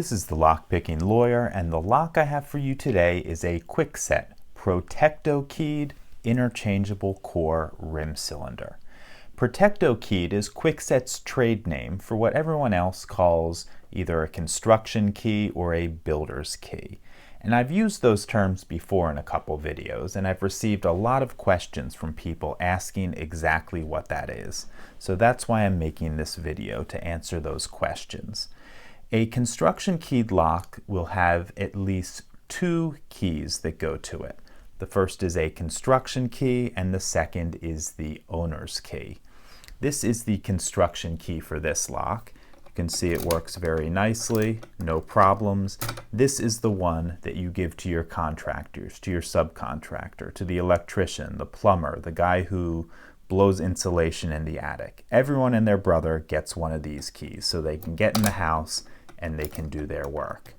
This is the Lockpicking Lawyer, and the lock I have for you today is a Kwikset Protecto-keyed interchangeable core rim cylinder. Protecto-keyed is Kwikset's trade name for what everyone else calls either a construction key or a builder's key. And I've used those terms before in a couple videos, and I've received a lot of questions from people asking exactly what that is. So that's why I'm making this video, to answer those questions. A construction keyed lock will have at least two keys that go to it. The first is a construction key and the second is the owner's key. This is the construction key for this lock. You can see it works very nicely, no problems. This is the one that you give to your contractors, to your subcontractor, to the electrician, the plumber, the guy who blows insulation in the attic. Everyone and their brother gets one of these keys so they can get in the house and they can do their work.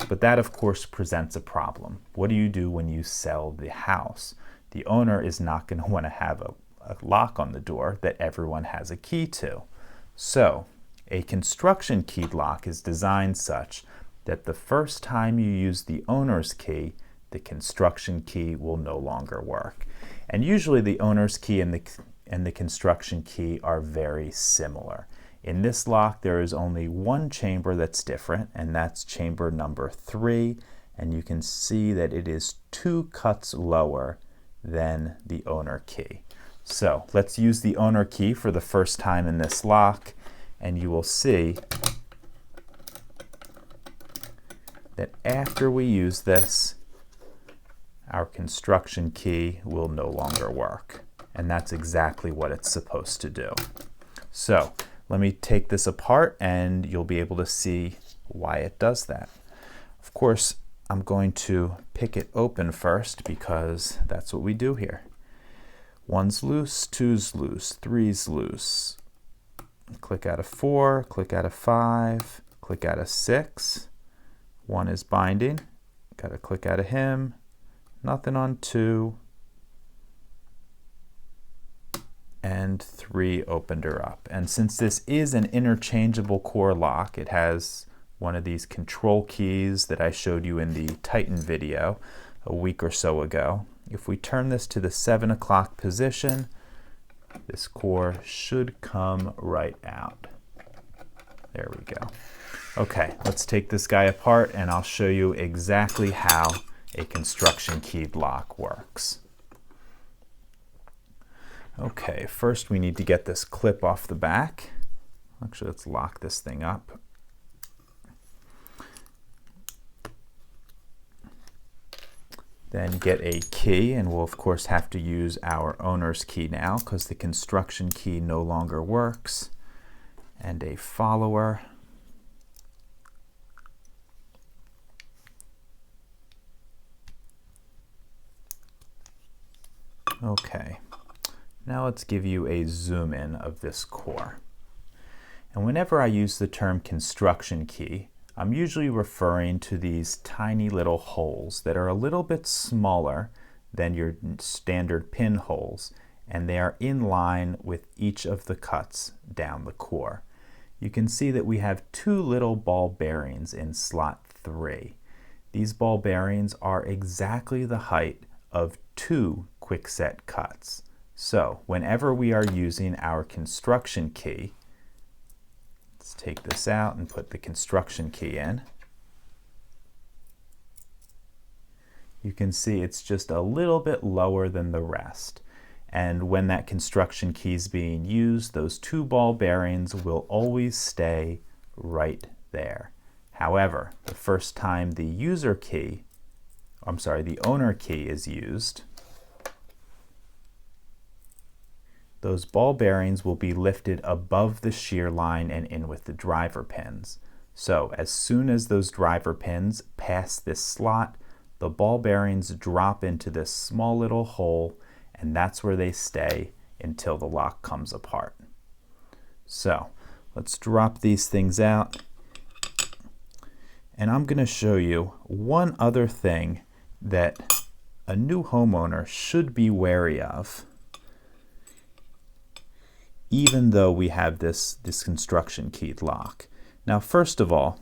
But that, of course, presents a problem. What do you do when you sell the house? The owner is not going to want to have a lock on the door that everyone has a key to. So, a construction keyed lock is designed such that the first time you use the owner's key, the construction key will no longer work. And usually the owner's key and the construction key are very similar. In this lock, there is only one chamber that's different, and that's chamber number 3, and you can see that it is 2 cuts lower than the owner key. So let's use the owner key for the first time in this lock, and you will see that after we use this, our construction key will no longer work. And that's exactly what it's supposed to do. So let me take this apart and you'll be able to see why it does that. Of course, I'm going to pick it open first because that's what we do here. 1's loose, 2's loose, 3's loose. Click out of 4, click out of 5, click out of 6. 1 is binding. Got to click out of him. Nothing on 2. And 3 opened her up. And since this is an interchangeable core lock, it has one of these control keys that I showed you in the Titan video a week or so ago. If we turn this to the 7 o'clock position, this core should come right out. There we go. Okay, let's take this guy apart and I'll show you exactly how a construction keyed lock works. Okay, first we need to get this clip off the back. Actually, let's lock this thing up. Then get a key, and we'll of course have to use our owner's key now because the construction key no longer works. And a follower. Okay. Now let's give you a zoom in of this core. And whenever I use the term construction key, I'm usually referring to these tiny little holes that are a little bit smaller than your standard pinholes, and they are in line with each of the cuts down the core. You can see that we have 2 little ball bearings in slot 3. These ball bearings are exactly the height of 2 Kwikset cuts. So whenever we are using our construction key, let's take this out and put the construction key in. You can see it's just a little bit lower than the rest. And when that construction key is being used, those 2 ball bearings will always stay right there. However, the first time the owner key is used, those ball bearings will be lifted above the shear line and in with the driver pins. So as soon as those driver pins pass this slot, the ball bearings drop into this small little hole, and that's where they stay until the lock comes apart. So let's drop these things out. And I'm going to show you one other thing that a new homeowner should be wary of, even though we have this construction keyed lock. Now, first of all,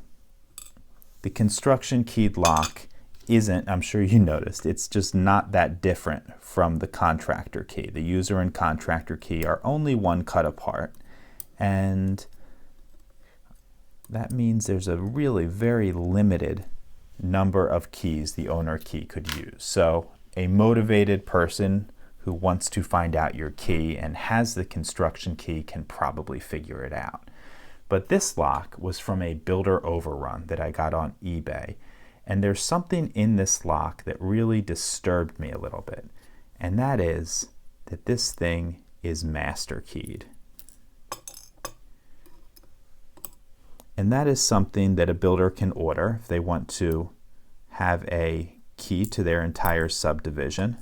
the construction keyed lock isn't, I'm sure you noticed, it's just not that different from the contractor key. The user and contractor key are only one cut apart, and that means there's a really very limited number of keys the owner key could use. So a motivated person who wants to find out your key and has the construction key can probably figure it out. But this lock was from a builder overrun that I got on eBay. And there's something in this lock that really disturbed me a little bit. And that is that this thing is master keyed. And that is something that a builder can order if they want to have a key to their entire subdivision.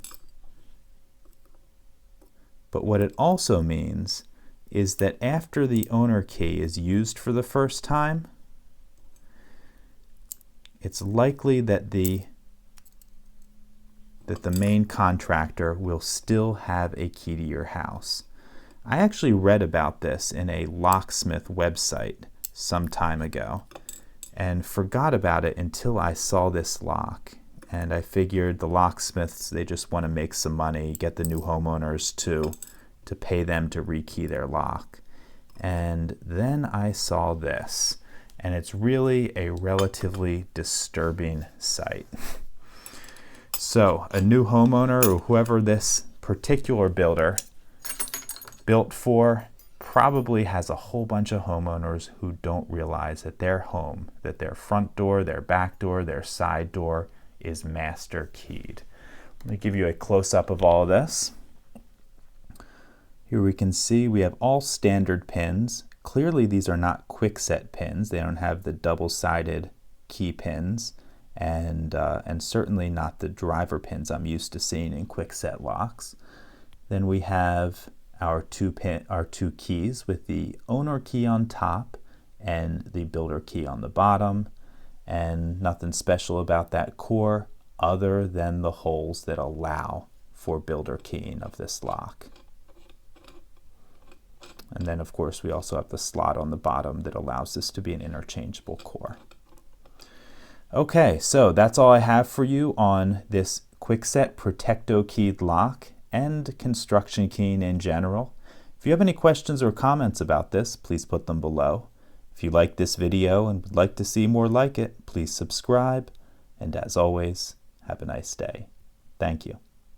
But what it also means is that after the owner key is used for the first time, it's likely that the main contractor will still have a key to your house. I actually read about this in a locksmith website some time ago and forgot about it until I saw this lock. And I figured the locksmiths, they just want to make some money, get the new homeowners to pay them to rekey their lock. And then I saw this, and it's really a relatively disturbing sight. So a new homeowner, or whoever this particular builder built for, probably has a whole bunch of homeowners who don't realize that their home, that their front door, their back door, their side door is master keyed. Let me give you a close-up of all of this. Here we can see we have all standard pins. Clearly these are not quickset pins. They don't have the double-sided key pins, and certainly not the driver pins I'm used to seeing in quickset locks. Then we have our two keys with the owner key on top and the builder key on the bottom, and nothing special about that core other than the holes that allow for builder keying of this lock. And then of course we also have the slot on the bottom that allows this to be an interchangeable core. Okay, so that's all I have for you on this Kwikset Protecto keyed lock and construction keying in general. If you have any questions or comments about this, please put them below. If you like this video and would like to see more like it, please subscribe. And as always, have a nice day. Thank you.